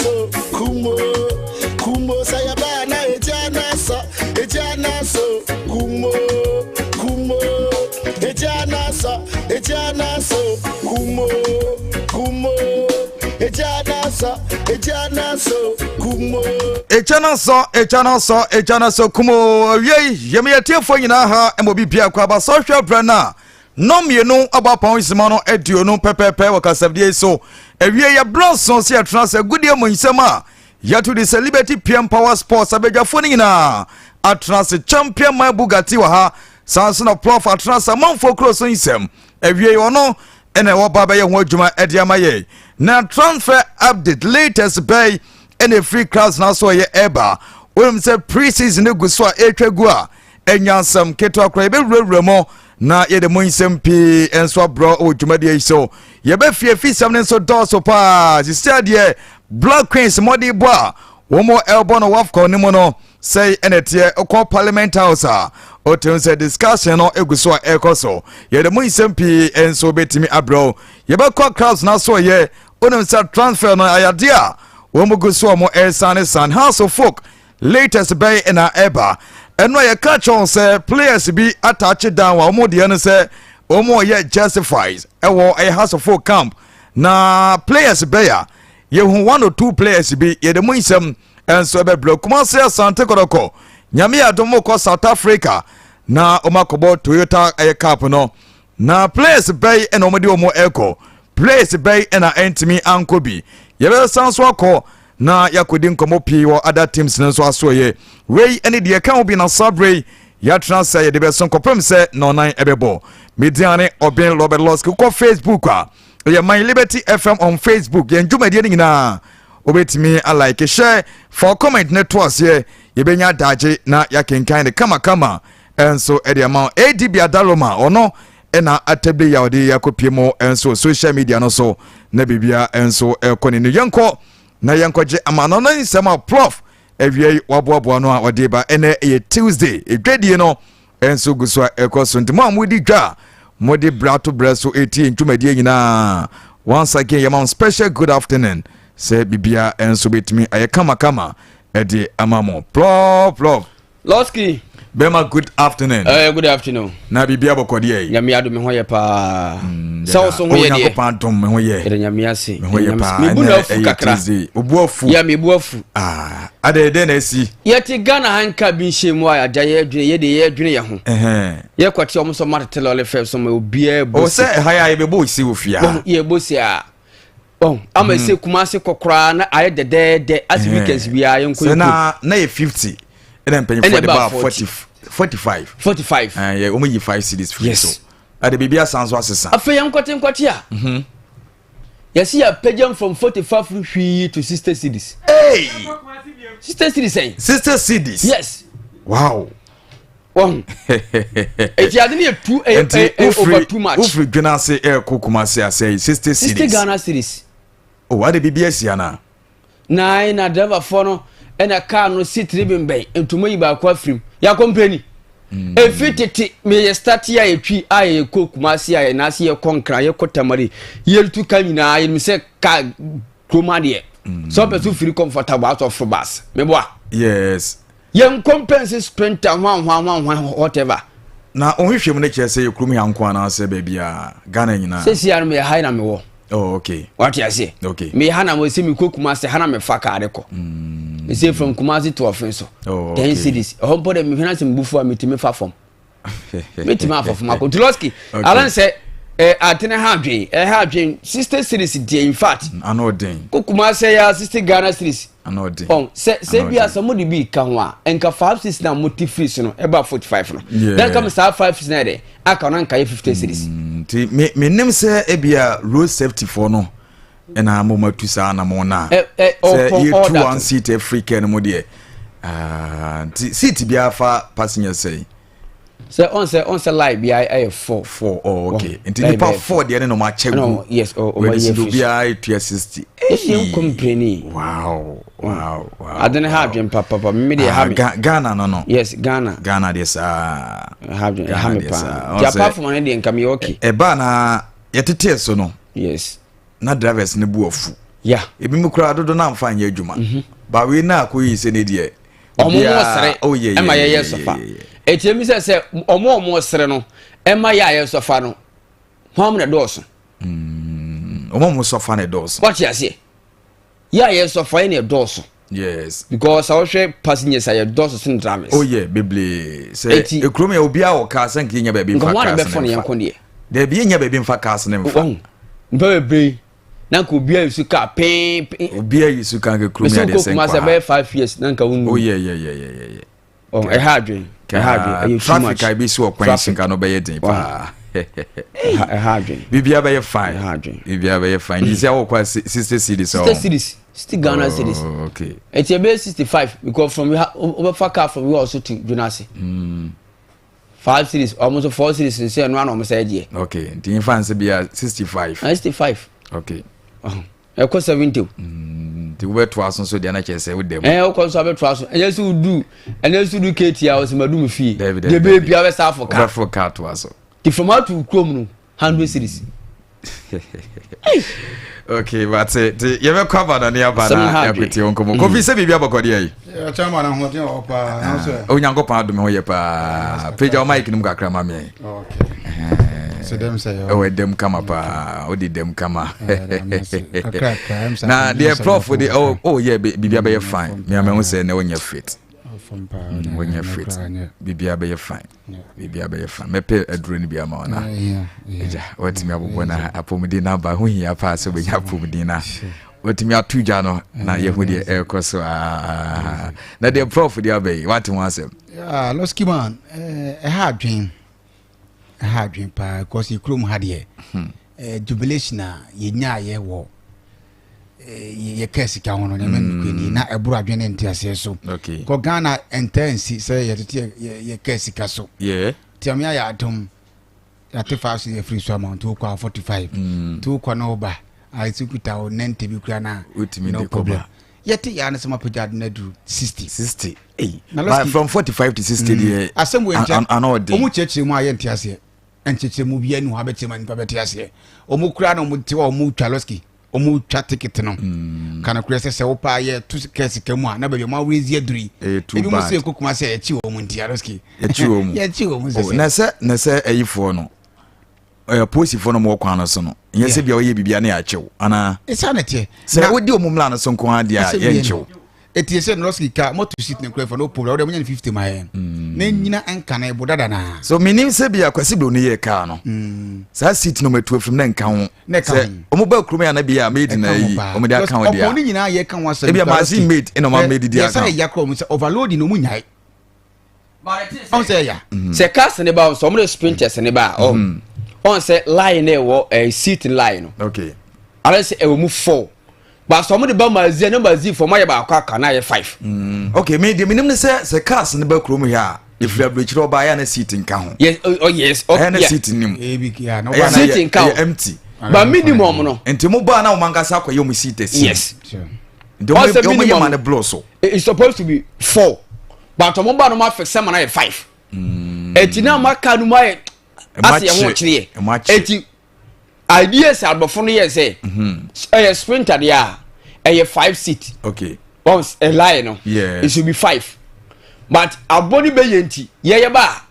so kumo kumo sayabana ejana so kumo kumo ejana so kumo kumo ejana so kumo ejana so kumo yemi tiefo nyina ha emobi bia kwa ba social brana no mienu abapon isima edio no pepepe wakasabdie so ewie ya blossom se atranse gudie munsema ya to the celebrity PM Power Sports abedwafo nyina atranse champion man Bugatti wa ha sanso prof atranse manfo cross nsem ewie ono ene wo baba ye ho adwuma ediamaye na transfer update latest bay ene free class na so ye eba wem say pre-season eguso a etwagu a enyansam keto akra ebe wurewuremo na ye de munsem pi enso bro odwumade so ye be fie sam ne so doso pa stade Black Queens modi boa womo elbow no wafco ni mo say enetie okọ parliament house o tell say discussion no eguso a ekoso ye de munsem pi enso betimi abro ye be kwa crowds na so ye onim say transfer no ayade a womo guso mo san house of folk latest bay in a eba eno ye catch on say players be attach down wa omo de no say omo ye justifies ewo a house of folk camp na players beya ye hu one or two players be ye de munsem enso be block kuma say ASANTE KOTOKO nyame adomo ko South Africa na omakobo Toyota cup no na players bay en omo de omo echo players bay en a entimi ankobi ye be sanso akọ na yakodi nkomo pi wo other teams nso asoye wey any de kan obi na sabre ya transfer ye de be son kopem se no nan ebebo mediane oben Robert Loski ko Facebook ye My Liberty FM on Facebook ye njumade ni nyina obetimi a like share for comment networks ye benya daje na yakenkan de kama enso e de amount ADB Adaloma ono ena atable ya ode yakopiemo enso social media no so na bibia enso ekoni no yenko na yankoje amano no nsema prof ewie waboabo no a ode ba ene ye Tuesday edwadie no enso guswa ekoso ntimo amudi dwa modi brato breso 18 ntumadie nyina once again yamam special good afternoon say bibia enso betimi ayekama ede amamo prof Loski Bema good afternoon. Good afternoon. Na bibia bokodi e. Nyame ado me hoye pa. So ho ye de. Yakopandom me hoye. Ere nyame ase. Me hoye pa. Me bu na afu kakra. Obu afu. Ya me bu afu. Ade na esi. Ye ti Ghana hanka bi nhemu a ya ye adwene ye de ye adwene ye ho. Ye kwati omo so martele ole fe so me obi e bo. O se haya ye be bo si ofia. Bon ye bo si a. Bon, ama se kuma se kokora na aye de as weekends bi a ye nko. Se na ye 50. Eden penny for the bar 45. Yeah, only 5 cities free so. At the baby sounds was a afa yankote a. Yes, you are from 45 to 60 cities. Hey! 60 cities saying. 60 cities. Yes. Wow. If you are near 2 over too much. Ufri gonna say air Kukumasi say 60 cities. 60 Ghana cities. Oh, what the BBS yana? Nine a driver for and a car no sit ribbon bay and to me by quafrim. Ya company. E fititi me start here a tree I cook masia and I see a conquer your cotamari. Yell to Kamina and me say ka Kromadi. So person feel comfortable out of bus. Meboa. Yes. Young compenses spent one whatever. Now only few minutes say you crumi ankwana say baby Ghana ina. Say see me hide na me wo. Oh okay. What you say? Okay. Me hana mo see me cook master hana me faka adeko. Me say from Kumasi to Offenso. Oh, 10 cities. Hompo de me hana se mbufu me timi fa form. Me timi fa form Akotoloski. Alan say atene ha dwen 60 cities dey in fact. Ano den. Kumasi ya 60 Ghana cities. Ano den. Oh, say bia somebody be kan wa enka 5 cities na multi free no eba 45 no. Then come say 5 cities na dey aka na nka 50 cities. Me nim say ebia road safety for no. Ena moma tusa na mona. You 2 seat Africa no mo de. Seat bia fa passenger say. Say on say live bia 4. Oh okay. Until you 4 there no ma check. No, yes. When you do bia 260. You company. Wow. I don't have them papa. Me dey have Ghana no. Yes, Ghana this have them pa. Ya apart from one dey nka me okay. Eba na yetete so no. Yes. Na drivers ne bu ofu. yeah ebi mu kura dodo na amfa anya adwuma ba we na akoyi se ne die omo sere ema ye sofa etiemi se omo sere no ema ye sofa no hom na doso omo sofa na doso what you say ye sofa na doso yes because I share passengers are doso sin dramas bibli say ekrom ya obi a wo ka san kinya ba bi mfa ka san de bi nya ba bi mfa ka san mfa bebe na ko bia yusu ka pen obi a yusu ka ga krom ya de sen kwa 5 years na nka wonu oh e hadwen traffic I be so kwan sin ka no be yedin pa hadwen bibia be fine bibia be fine you say wo kwa 60 cities so 60 cities still Ghana cities okay it's about 65 because from over far car from we also to Junasi 5 cities almost 4 cities say no almost say okay the infants be 65 okay e ko 70 the word to us so the na chese with them o ko so be to us and yes do and yes do KT house madum fee the baby a West Africa for car to us the format to chrome no 100 cities okay but you ever cover na near bana equity on komo kofi se bibia bokodi ai chama na hote opa na so onyango pa adum ho ye pa peja o mic nim kakra ma me okay so dem say o dem kama pa o di dem kama na the prof the oh yeah bibia be fine me am ho say na wonya fit when you fit bibia be fine bibia be fine me pe aduro ni bia ma ona eja watimi abobɔ na apomudi na ba ho hia pa so be apomudi na watimi atuja no na ye hu de ekoso na de prof de abai what one say loski man hadwen pa because you krom had jubilation ye nya ye wo ye kesi ka hono nyame kwani na eburu adwene ntiase so okay ko Ghana intensi say ye kesi ka so tiamya ya atom ya te fast ye free so amount to kwa 45 to kwa no ba I sikuta o nente bi kura na no problem yete ya na sama pejad na du 60 from 45 to 60 there asem we ntia anode omu chechire mu aye ntiase enchechire mu bia ni ho abetima ni pa betiase omu kura no mu te omu twaloski omu twa ticket no kana kura se wopa ye to kesi kamu na ba ma wezi aduri ebi mu se kokuma se echi omu ntiaroski echi omu ye echi omu se na se ayifo no posifo no mo kwa no so no yese bia oye bibia na ya chew ana insanity se wodi omumla no so nko ha dia ye nchew etie se no ska moto seat ne kura no problem o de mo 50 ma ye na nyina anka na ebodada na so minim se bia kwasi bro no ye ka no sa seat no metu afim na nka ho se omo ba krum ya na bia made na yi omo de aka ho dia omo ni nyina ye kan wasa bia machine made ina ma made dia aka ya sa ya krom se overloading no mu nyai on say ya se cars ne ba so mo sprinters ne ba on say line e wo seat line no okay ala se e wo mu 4 but some of the bamazia number z for my ba kwa na ye 5 okay me de minim ne se cars ne ba krom here if you bridge roba ya na seat nka ho yes oh yes okay na seat nim ya no seat nka empty but minimum no enti mo ba na o mangasa akwa mu seat yes the minimum man blow so it's supposed to be 4 but mo ba no ma fix sama na ye 5 enti na maka no ma ye asi ye ho kire enti ideas albofo no ye say sprinter there a 5 seat okay once a line no yeah it should be 5 but aboni be yenti ye ba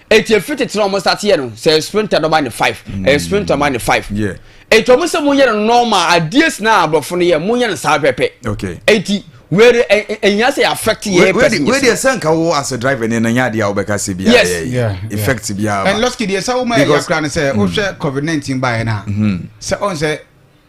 eti fit it no almost start here no say sprinter no man 5 a sprinter man 5 yeah eti omo se mo ye normal ideas na albofo no ye mo ye sa pepe okay eti where enya say affect ye person where the sanka wo as a driver ne na nya dia wo beka se bia effect bia and loski dey say wo ma ya kra ne say wo hwe covid-19 ba na say on say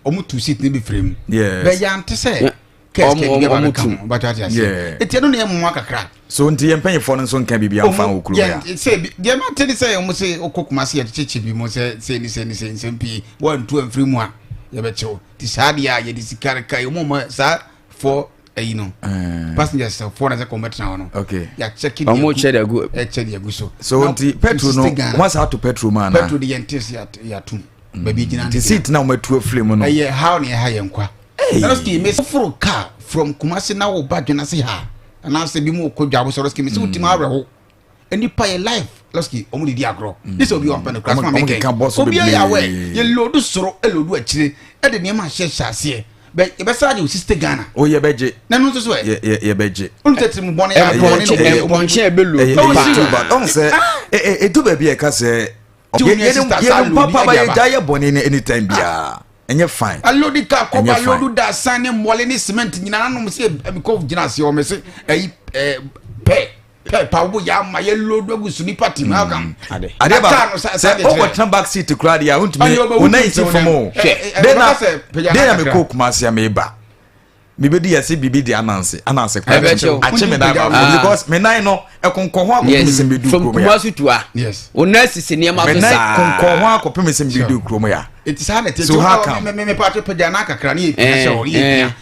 omu two seat ne be frame be ya ante say casket be ba ka but what you say eti no ne mo akakra so nti ye mpanyi fo no so nka bibia mfa wo kuro ya say dey ma tell say omu say okokuma say cheche bi mo say ni sempi 1 2 free mu a ye be chew ti sadia ye disikare kai omu sa for you know passengers for na combat now no okay ya checking omo che dey go check dey go so nti petrol no once how to petrol man petrol dey entes ya tum baby gina the seat na o matu aflame no eh how na ha yenkwa na ski me for car from Kumasi na wo badwena se ha na se bi mu kodwa bo so ski me se utima awreho eni pa ye life loski omu di agro this will be open class man make obi ya we ye lodu soro elodu akire e de ne ma hye hyase but e be sa you sister Ghana o ye beje na no so ye beje un tetim bone ya ponche ebelu on say e do ba bi e ka say ye papa ba ye jaye bone anytime bia enye fine alodi ka ko ba lodu da sane mole ni cement nyina no se ko gina se o me se pe pa wo ya ma ye lodu agusu ni party na kam ade ba say o go turn back seat crowd ya untumi o na isi fomo de na me ko kuma se me ba me be di yesi bibi di ananse ache me da ba because me nine no ekonko ho akopem se me du krom ya yes o na sisi ne ma so sa me nine konko ho akopem se me du krom ya it is hard to so me part of pajana kakra ni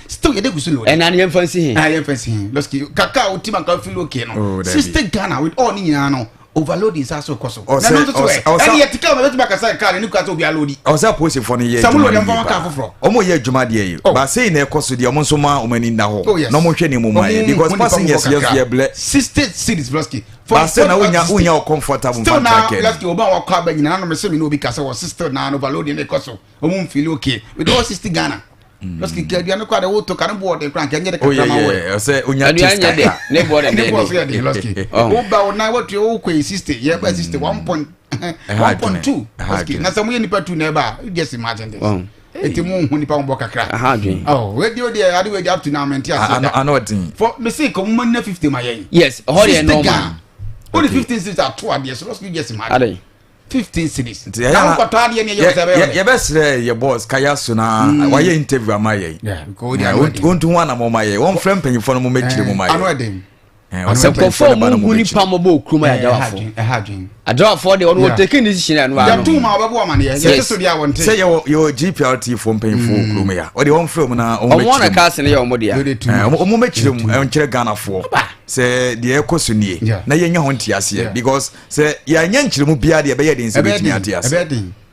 still ye de gusu lo and an fancy he I fancy he loski kaka utima ka feel okay no sister Ghana with all ni no overloading sa so koso na no to and yet ka me betima ka say car ni ka so bi alodi o say police for ni ye samulo dem fa ka foforo o mo ye adwuma de yi ba say na ekoso de o mo so ma o mani na ho no mo hwe ni mo mai because passing yes ye ble sister cities loski but say na unya comfortable still now loski oba wa kwa ba nyina no me say me no bi ka say was sister na overloading e koso o mo feel okay with all sister Ghana loski ke dia no kwa de wo to kan board e kran ke nyere ka ma wo o say unya tista ne board ne loski o ba o na what you ko sister ye ba sister 1.2 loski na samu ye nipa 2 na ba just imagine this eti mu hu nipa mbo kakra oh we dey ade we dey up to now mentia I know thing for me say ko mo na 50 ma yen yes how dey normal only 15 cities are 2 ade so loski just imagine ade 15 cities na ko to ade ne ye say ye best ye boss kaya so na wa ye interview ama ye ko dey won't one na mo ma ye won frame penyifo no mo mekire mo ma ye I know dem se ko fo mu ni pa mo bo kruma ya dawafo adawafo de ono taking decision anu ya tu ma obebo ma ne ye so dia wonte say yo GPRT fo mpanyifo kruma ya o de won frame na o mekire mo ka se ne ye o mo dia o mo mekire mo nkire Ghana fo say de ekoso nie na ye nya ho ntiase because say ya nya nkire mu bia de be ye de nse betimi atiase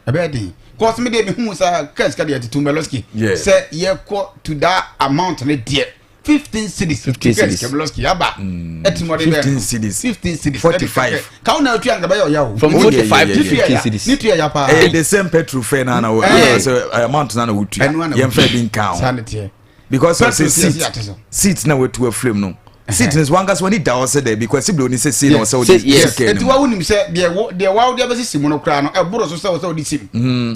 ebedi cause me de me hu sa case ka de tumeloski say ye ko to that amount ne de 15 cities 15 cities Kebloski yaba etimode be 15 cities 45 ka una otu anga ba ya o from 45 to 15 cities ni tu ya pa the same petrol fare na so amount na wutu yem fa bin count because of seat na we to frame no seat is one gas when it down say there because simply only say no so yes eti wa wonim say de wa de be sim no kra no e boro so di sim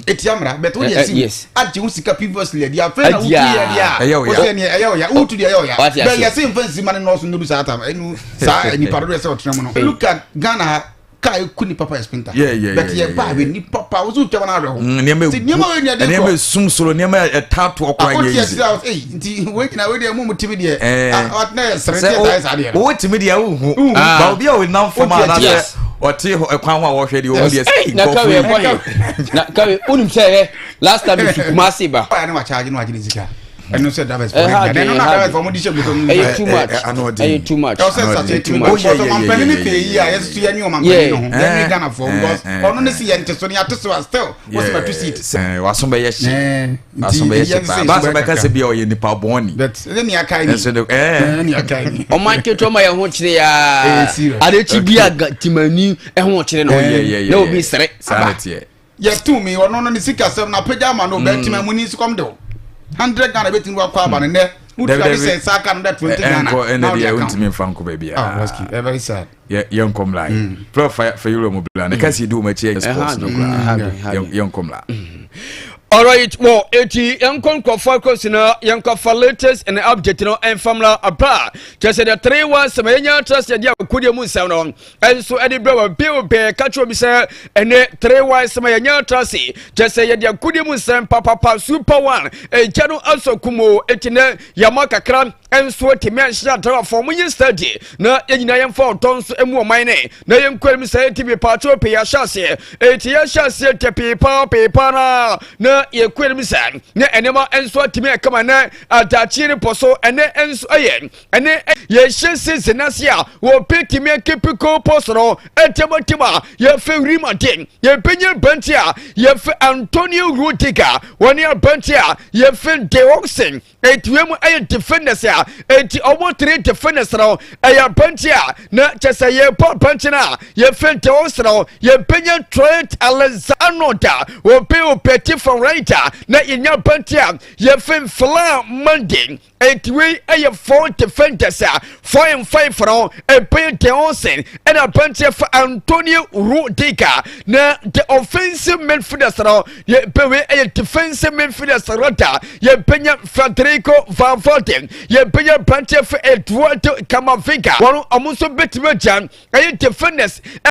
eti amra but wo de sim ati wo sika previously dia fe na wutu ya dia wo se ne ya wutu dia ya be ya sim fancy man no so no sa ata enu sa ni parado se otrem no look at Ghana kai kuni papa espinta but ye ba we ni papa wo so twema na re ho niam sum soro niam tato okwa ye nti we na we de mu timi de na serete dai sa de wo timi de wo hu ba obi a we nam foma na se oti ekwan ho a wo hwe de wo de na kawe unim say last time you kuma siba na wa charge no agini zika eno se da best for no na da for mo di she buto too much o se sa too much o man pen ni pay ya yes to ya ni o man pen no ya ni Ghana for because ono ne si yente so ni ateso still was my two seat waso be ye she ba so be ka se bia o ye nipa boni but ni akai ni ni akai ni o man keto ma ye ho kire ya ade chi bia timani e ho kire na obi sere sanete ye to me ono no ni sika sem na pagya ma no be timamu ni sikom de 100 Ghana betin wa kwa ba ne mutu ka say saka no that 20 Ghana na dia untimi mfanko ba bia very sad yankom la prof for euro mo bla na kasi do ma che sports no yankom la all right well eti yankon focus na yankofa latest and update no en famla apa just the 3 ones ma yanya trust ya dia kudie mu nsam no enso edi bra be catch me say ene 3 ones ma yanya trust just ya dia kudie mu nsam papa super one e janu also kumo eti na yamaka kran enso eti me anhia draw for munyi study na yanyina yemfa otonso emu o man ne na yenkwem say eti be patro pe ya shase eti ya shase te pepa na ye kwelmi san ne enema enso atimi e kama na atachiri poso ene enso aye ene ye hyese zenasia wo petimi kepiko posoro etematima ye fe rimantin ye penye bantia ye fe Antonio Rudiger woni abantia ye fe Deoxen etwem aye defenders ya eti omo 3 defenders no aye bantia na chese ye pa bantina ye fe Deoxen ye penye Trent Alexander wo pe o petit from fighter na yenya pantia ye fin fla Monday 8 a 4 defenders 4 and 5 for a Peter Olsen and a pantia for Antonio Rudiger na the offensive midfielder ye pewe a defensive midfielder rota ye penya Federico Van Voden ye penya pantia for Eduardo Camavinga one amuso bit merchant a defenders